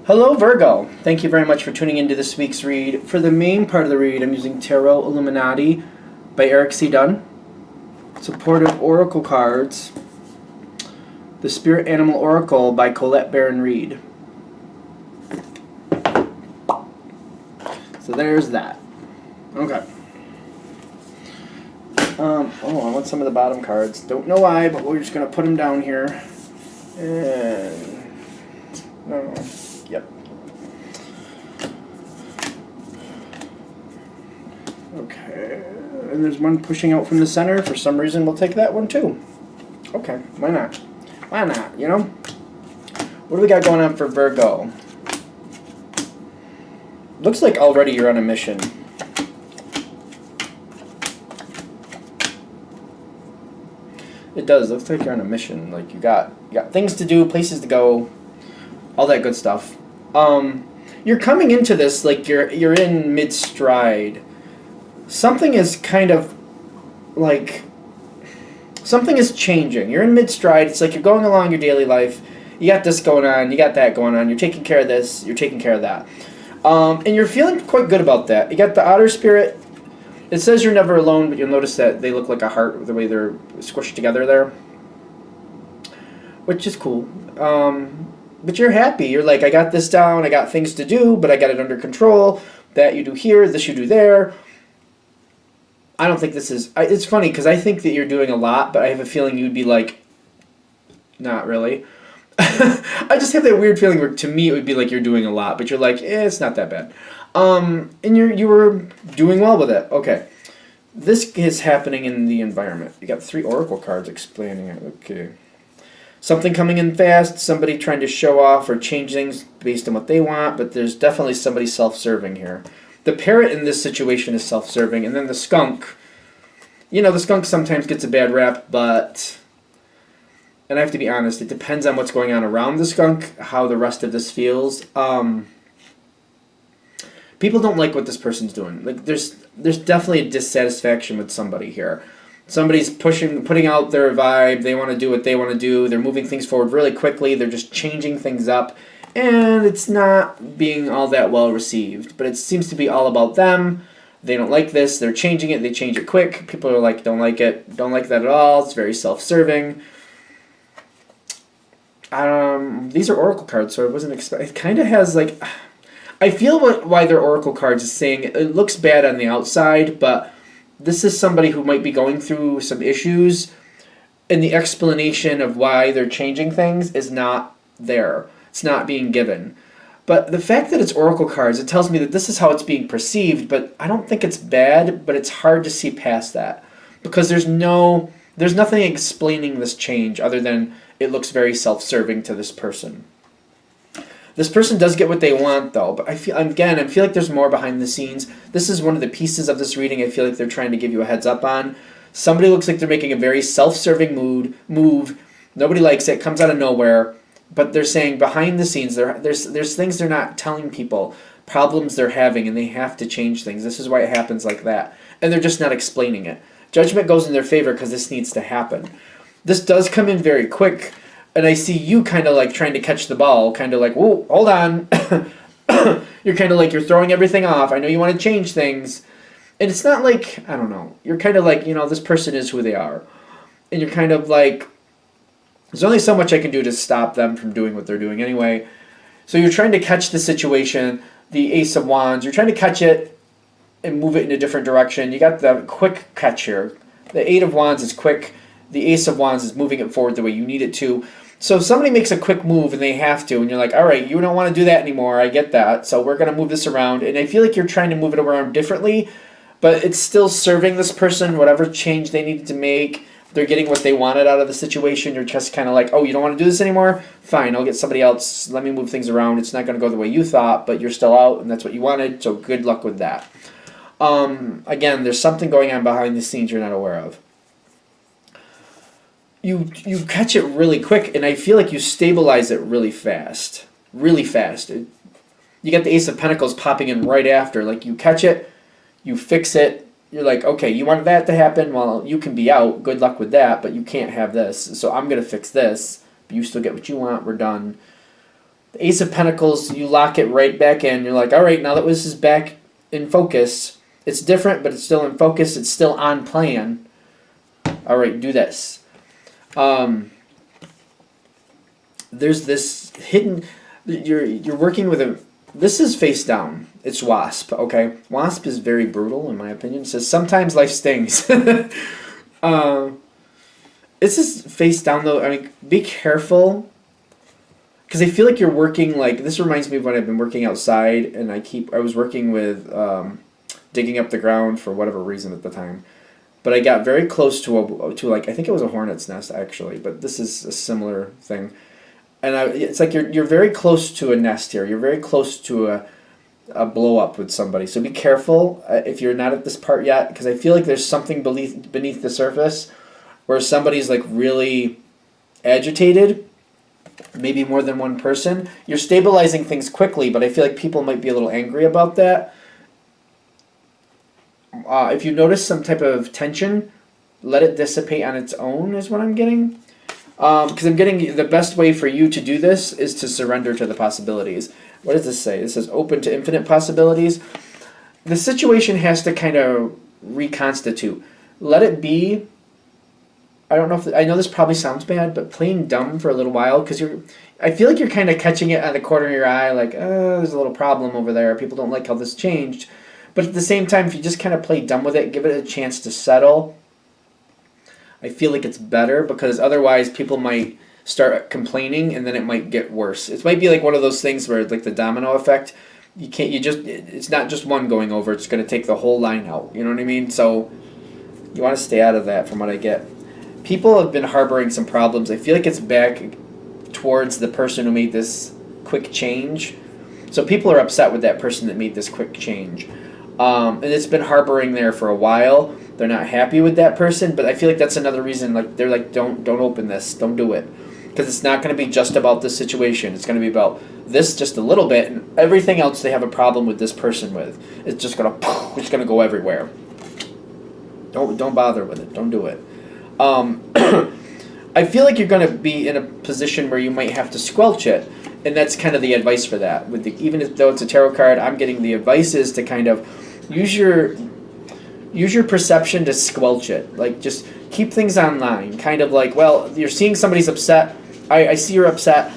Hello, Virgo. Thank you very much for tuning into this week's read. For the main part of the read, I'm using Tarot Illuminati by Eric C. Dunn, Supportive Oracle Cards, The Spirit Animal Oracle by Colette Baron Reed. So there's that. Okay. I want some of the bottom cards. Don't know why, but we're just going to put them down here. And... Yep. Okay. And there's one pushing out from the center. For some reason, we'll take that one too. Okay. Why not? Why not, you know? What do we got going on for Virgo? Looks like already you're on a mission. It does. Looks like you're on a mission. Like you got things to do, places to go, all that good stuff. You're coming into this like you're in mid-stride. Something is kind of like something is changing. You're in mid-stride. It's like you're going along your daily life. You got this going on. You got that going on. You're taking care of this. You're taking care of that. And you're feeling quite good about that. You got the outer spirit. It says you're never alone, but you'll notice that they look like a heart the way they're squished together there, which is cool. But you're happy. You're like, I got this down. I got things to do, but I got it under control. That you do here. This you do there. I don't think this is... it's funny, because I think that you're doing a lot, but I have a feeling you'd be like, not really. I just have that weird feeling where, to me, it would be like you're doing a lot, but you're like, it's not that bad. And you were doing well with it. Okay. This is happening in the environment. You got 3 oracle cards explaining it. Okay. Something coming in fast, somebody trying to show off or change things based on what they want, but there's definitely somebody self-serving here. The parrot in this situation is self-serving, and then the skunk. You know, the skunk sometimes gets a bad rap, but... And I have to be honest, it depends on what's going on around the skunk, how the rest of this feels. People don't like what this person's doing. Like, there's definitely a dissatisfaction with somebody here. Somebody's putting out their vibe. They want to do what they want to do. They're moving things forward really quickly. They're just changing things up. And it's not being all that well received. But it seems to be all about them. They don't like this. They're changing it. They change it quick. People are like, don't like it. Don't like that at all. It's very self-serving. These are oracle cards, so I wasn't expecting... It kind of has, like... I feel why they're oracle cards is saying it looks bad on the outside, but this is somebody who might be going through some issues, and the explanation of why they're changing things is not there. It's not being given. But the fact that it's oracle cards, it tells me that this is how it's being perceived, but I don't think it's bad, but it's hard to see past that. Because there's nothing explaining this change other than it looks very self-serving to this person. This person does get what they want, though, but I feel like there's more behind the scenes. This is one of the pieces of this reading I feel like they're trying to give you a heads up on. Somebody looks like they're making a very self-serving move. Nobody likes it. Comes out of nowhere. But they're saying behind the scenes, there's things they're not telling people, problems they're having, and they have to change things. This is why it happens like that. And they're just not explaining it. Judgment goes in their favor because this needs to happen. This does come in very quick. And I see you kind of like trying to catch the ball, kind of like, whoa, hold on. You're kind of like, you're throwing everything off. I know you want to change things. And it's not like, I don't know, you're kind of like, this person is who they are. And you're kind of like, there's only so much I can do to stop them from doing what they're doing anyway. So you're trying to catch the situation, the Ace of Wands. You're trying to catch it and move it in a different direction. You got the quick catch here. The Eight of Wands is quick. The Ace of Wands is moving it forward the way you need it to. So if somebody makes a quick move and they have to, and you're like, all right, you don't want to do that anymore, I get that, so we're going to move this around. And I feel like you're trying to move it around differently, but it's still serving this person, whatever change they needed to make. They're getting what they wanted out of the situation. You're just kind of like, oh, you don't want to do this anymore? Fine, I'll get somebody else. Let me move things around. It's not going to go the way you thought, but you're still out, and that's what you wanted, so good luck with that. Again, there's something going on behind the scenes you're not aware of. You catch it really quick, and I feel like you stabilize it really fast. Really fast. You get the Ace of Pentacles popping in right after. Like, you catch it, you fix it. You're like, okay, you wanted that to happen? Well, you can be out. Good luck with that, but you can't have this. So I'm going to fix this. But you still get what you want. We're done. The Ace of Pentacles, you lock it right back in. You're like, all right, now that this is back in focus, it's different, but it's still in focus. It's still on plan. All right, do this. There's this hidden. You're working with a. This is face down. It's Wasp. Okay, Wasp is very brutal in my opinion. It says sometimes life stings. This is face down though. I mean, be careful. Because I feel like you're working like this reminds me of when I've been working outside, and I was working with digging up the ground for whatever reason at the time, but I got very close to like I think it was a hornet's nest actually, but this is a similar thing, and it's like you're very close to a nest here. You're very close to a blow up with somebody. So be careful if you're not at this part yet, because I feel like there's something beneath the surface where somebody's like really agitated. Maybe more than one person. You're stabilizing things quickly, but I feel like people might be a little angry about that. If you notice some type of tension, let it dissipate on its own is what I'm getting. Because I'm getting the best way for you to do this is to surrender to the possibilities. What does this say? It says open to infinite possibilities. The situation has to kind of reconstitute. Let it be. I don't know if I know this probably sounds bad, but playing dumb for a little while because I feel like you're kind of catching it on the corner of your eye, like oh, there's a little problem over there. People don't like how this changed, but at the same time, if you just kind of play dumb with it, give it a chance to settle. I feel like it's better because otherwise people might start complaining and then it might get worse. It might be like one of those things where it's like the domino effect. It's not just one going over. It's going to take the whole line out. You know what I mean? So you want to stay out of that from what I get. People have been harboring some problems. I feel like it's back towards the person who made this quick change. So people are upset with that person that made this quick change. And it's been harboring there for a while. They're not happy with that person, but I feel like that's another reason. Like they're like, don't open this, don't do it, because it's not going to be just about this situation. It's going to be about this just a little bit, and everything else they have a problem with this person with. It's just gonna go everywhere. Don't bother with it. Don't do it. I feel like you're going to be in a position where you might have to squelch it, and that's kind of the advice for that. Even though it's a tarot card, I'm getting the advice is to kind of use your perception to squelch it. Like just keep things online. Kind of like, well, you're seeing somebody's upset. I see you're upset.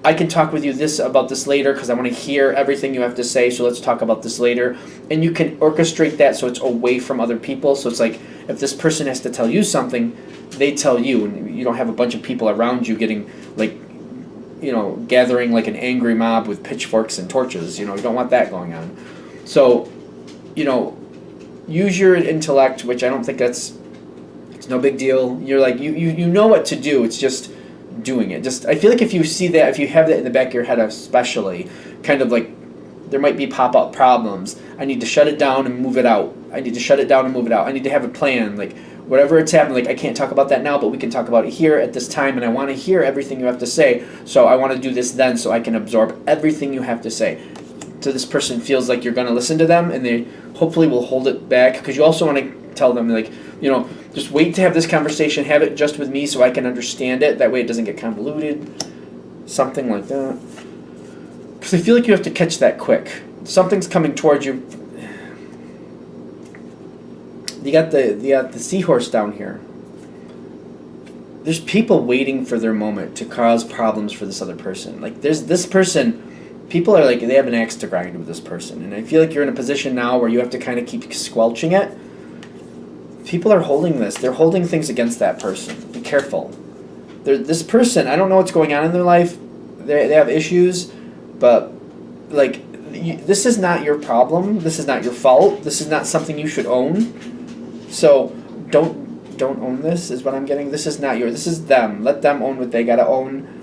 I can talk with you about this later because I want to hear everything you have to say, so let's talk about this later. And you can orchestrate that so it's away from other people. So it's like if this person has to tell you something, they tell you, and you don't have a bunch of people around you getting like, gathering like an angry mob with pitchforks and torches. You don't want that going on. So, use your intellect, which I don't think it's no big deal. You're like you know what to do. It's just doing it. Just I feel like if you see that, if you have that in the back of your head especially, kind of like there might be pop-up problems. I need to shut it down and move it out. I need to shut it down and move it out. I need to have a plan. Like whatever it's happening, like I can't talk about that now, but we can talk about it here at this time, and I want to hear everything you have to say. So I want to do this then so I can absorb everything you have to say. So this person feels like you're going to listen to them, and they hopefully will hold it back, because you also want to tell them, like, just wait to have this conversation, have it just with me so I can understand it. That way it doesn't get convoluted. Something like that. Because I feel like you have to catch that quick. Something's coming towards you. You got the seahorse down here. There's people waiting for their moment to cause problems for this other person. Like, there's this person... People are like, they have an axe to grind with this person. And I feel like you're in a position now where you have to kind of keep squelching it. People are holding this. They're holding things against that person. Be careful. This person, I don't know what's going on in their life. They have issues. But, like, this is not your problem. This is not your fault. This is not something you should own. So, don't own this, is what I'm getting. This is not yours. This is them. Let them own what they got to own.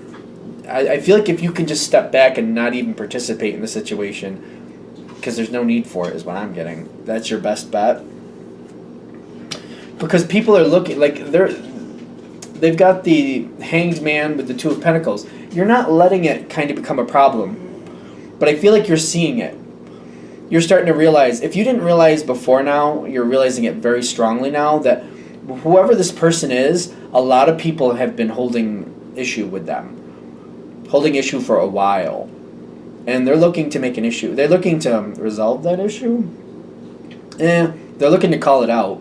I feel like if you can just step back and not even participate in the situation, because there's no need for it, is what I'm getting. That's your best bet. Because people are looking, like, they've got the Hanged Man with the Two of Pentacles. You're not letting it kind of become a problem, but I feel like you're seeing it. You're starting to realize, if you didn't realize before now, you're realizing it very strongly now, that whoever this person is, a lot of people have been holding issue with them. holding issue for a while. And they're looking to make an issue. They're looking to resolve that issue. They're looking to call it out.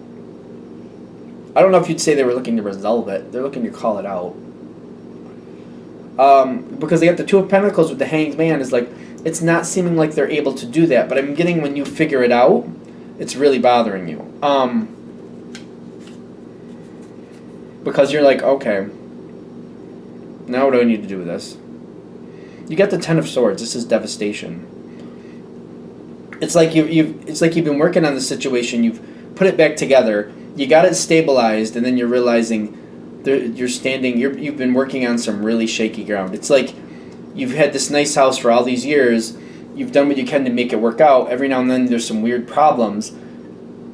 I don't know if you'd say they were looking to resolve it. They're looking to call it out. Because they got the Two of Pentacles with the Hanged Man. Is like, it's not seeming like they're able to do that. But I'm getting when you figure it out, it's really bothering you. Because you're like, okay, now what do I need to do with this? You got the Ten of Swords. This is devastation. It's like you've been working on the situation. You've put it back together. You got it stabilized, and then you're realizing you've been working on some really shaky ground. It's like you've had this nice house for all these years. You've done what you can to make it work out. Every now and then there's some weird problems,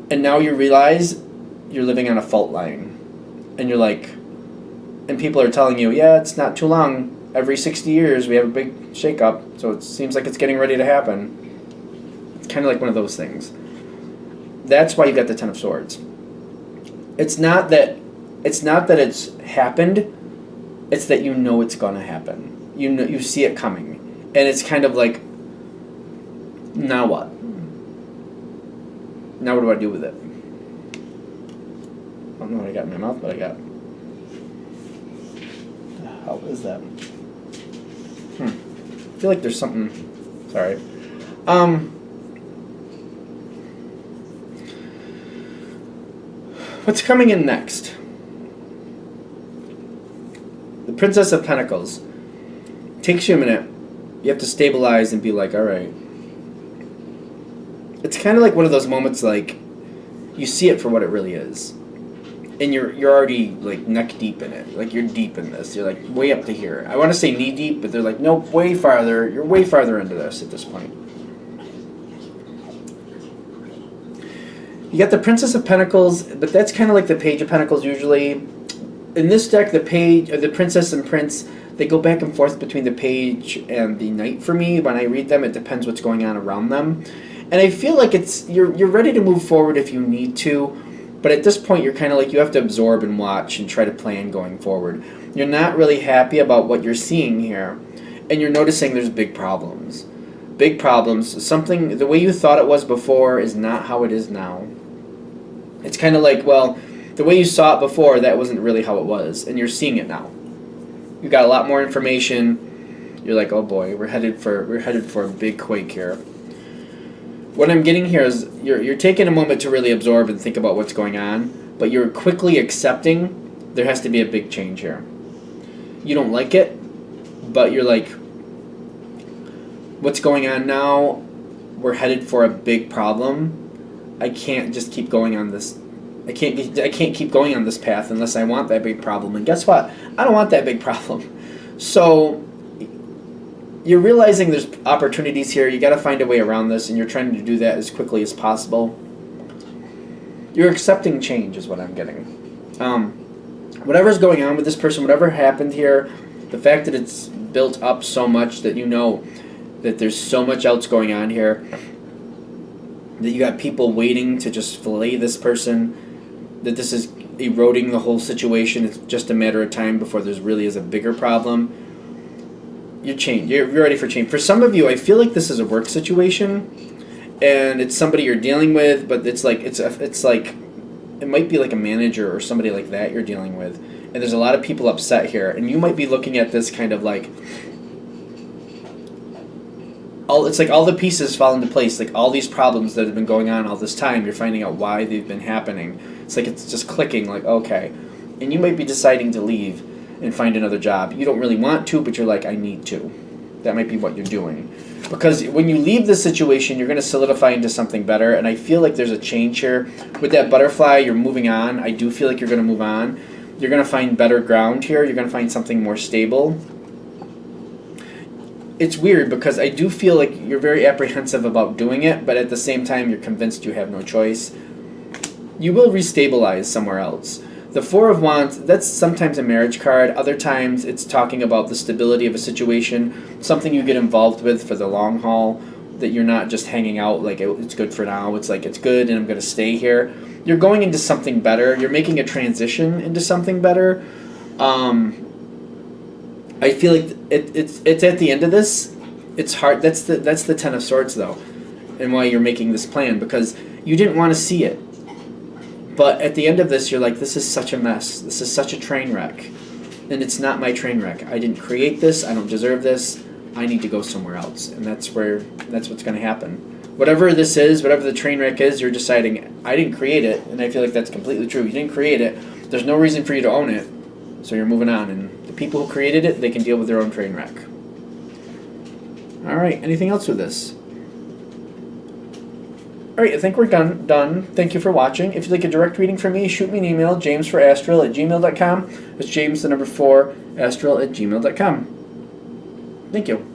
and now you realize you're living on a fault line, and you're like, and people are telling you, yeah, it's not too long. Every 60 years we have a big shakeup, so it seems like it's getting ready to happen. It's kind of like one of those things. That's why you got the Ten of Swords. It's not that it's happened. It's that you know it's gonna happen. You know, you see it coming, and it's kind of like, now what? Now what do I do with it? I don't know what I got in my mouth, but I got. What the hell is that? I feel like there's something. Sorry. What's coming in next? The Princess of Pentacles. Takes you a minute. You have to stabilize and be like, all right. It's kind of like one of those moments, like you see it for what it really is. And you're already like neck deep in it. Like you're deep in this. You're like way up to here. I want to say knee deep, but they're like, nope, way farther. You're way farther into this at this point. You got the Princess of Pentacles, but that's kind of like the Page of Pentacles usually. In this deck, the Page, or the Princess and Prince, they go back and forth between the Page and the Knight for me. When I read them, it depends what's going on around them. And I feel like you're ready to move forward if you need to. But at this point, you're kind of like you have to absorb and watch and try to plan going forward. You're not really happy about what you're seeing here. And you're noticing there's big problems. Big problems. Something, the way you thought it was before is not how it is now. It's kind of like, well, the way you saw it before, that wasn't really how it was. And you're seeing it now. You got a lot more information. You're like, oh boy, we're headed for a big quake here. What I'm getting here is you're taking a moment to really absorb and think about what's going on, but you're quickly accepting there has to be a big change here. You don't like it, but you're like, what's going on now? We're headed for a big problem. I can't just keep going on this. I can't keep going on this path unless I want that big problem. And guess what? I don't want that big problem. So you're realizing there's opportunities here. You got to find a way around this, and you're trying to do that as quickly as possible. You're accepting change is what I'm getting. Whatever's going on with this person, whatever happened here, the fact that it's built up so much that you know that there's so much else going on here, that you got people waiting to just fillet this person, that this is eroding the whole situation. It's just a matter of time before there really is a bigger problem. You're ready for change. For some of you, I feel like this is a work situation, and it's somebody you're dealing with, but it's like it might be like a manager or somebody like that you're dealing with, and there's a lot of people upset here, and you might be looking at this kind of like it's like all the pieces fall into place, like all these problems that have been going on all this time, you're finding out why they've been happening. It's like it's just clicking, like, okay. And you might be deciding to leave and find another job. You don't really want to, but you're like, I need to. That might be what you're doing. Because when you leave the situation, you're going to solidify into something better, and I feel like there's a change here. With that butterfly, you're moving on. I do feel like you're going to move on. You're going to find better ground here. You're going to find something more stable. It's weird because I do feel like you're very apprehensive about doing it, but at the same time, you're convinced you have no choice. You will restabilize somewhere else. The Four of Wands, that's sometimes a marriage card. Other times, it's talking about the stability of a situation, something you get involved with for the long haul, that you're not just hanging out like it's good for now. It's like, it's good and I'm going to stay here. You're going into something better. You're making a transition into something better. I feel like it's at the end of this. It's hard. That's the Ten of Swords though, and why you're making this plan, because you didn't want to see it. But at the end of this, you're like, this is such a mess. This is such a train wreck, and it's not my train wreck. I didn't create this. I don't deserve this. I need to go somewhere else, and that's what's going to happen. Whatever this is, whatever the train wreck is, you're deciding, I didn't create it, and I feel like that's completely true. You didn't create it. There's no reason for you to own it, so you're moving on. And the people who created it, they can deal with their own train wreck. All right, anything else with this? All right, I think we're done. Thank you for watching. If you'd like a direct reading from me, shoot me an email, jamesforastral@gmail.com. It's James, the number 4, astral@gmail.com. Thank you.